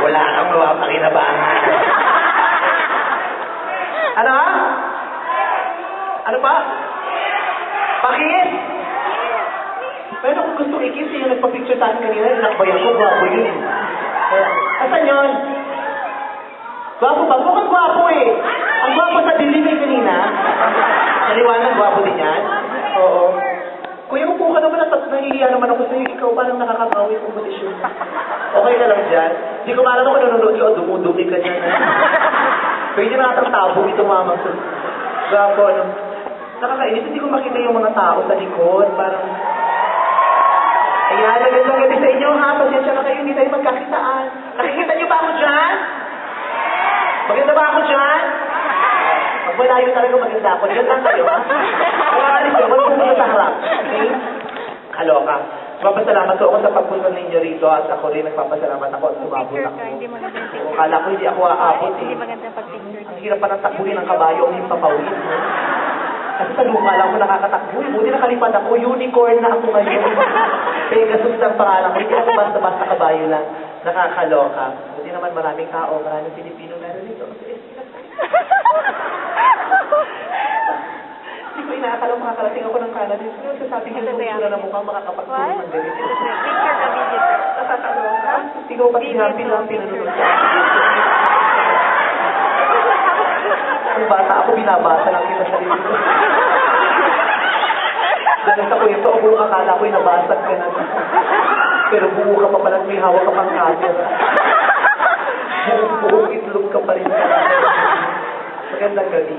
Wala kang mapakinabangan. Ano? Ano pa? Pakis? Pero kung gusto i-kiss, yung nagpa-picture sa akin kanina, nakbayan ko, gwapo yun. Asan yun? Gwapo ba? Mukhang gwapo eh. Ang gwapo sa dilim eh kanina. Naliwanag, gwapo din yan? Oo. Kuya, upo ka naman at nahihiya naman ako sa'yo. Ikaw parang nakakakawi ng kondisyon. Okay ka lang dyan? Hindi ko malam ako nanonood ko, dumudumi ka dyan. Pwede nakatang-tabo itong mamang sa... Gwapo, ano? Nakakainis, hindi ko makita yung mga tao sa likod. Parang... Ayan, magandang gabi sa inyo ha. Pasensya na kayo, hindi tayo magkakitaan. Nakikita niyo ba ako dyan? Maganda ba ako dyan? Pag malayo talaga maganda ako. Diyan lang kayo ha. Kaya alis ko, huwag pumunta sa harap. Okay? Kaloka. Magpapasalamat ko ako sa pagpunta ninyo rito at ako rin nagpapasalamat ako at sumabot ako. Kala ko hindi ako aabot eh. Ang hirap pa ng takbuhin ng kabayo, ang himpapawin. Kasi sa lupa lang ako nakakatakbo. Buti nakalipad ako, unicorn na ako ngayon. Pegasus lang pangalan ko. Hindi ako basta-basta kabayo lang. Nakakaloka. Buti naman maraming tao, maraming Pilipino meron dito. Hindi ko inaakala makakarating ako ng Canada. Pero sasabi ko yung sura na mukhang makakapagtulong ng ganito. Picture kami dito. Nakakaloka. Ikaw pati happy-happy nanonood sa akin. Ang bata ako, binabasa lang kita sa dito. Ganun sa kwento, buong akala ko'y nabasag ka na. Pero buo ka pa pala at may hawak ka pang camera. Buong itlog ka pa rin. Magandang gabi.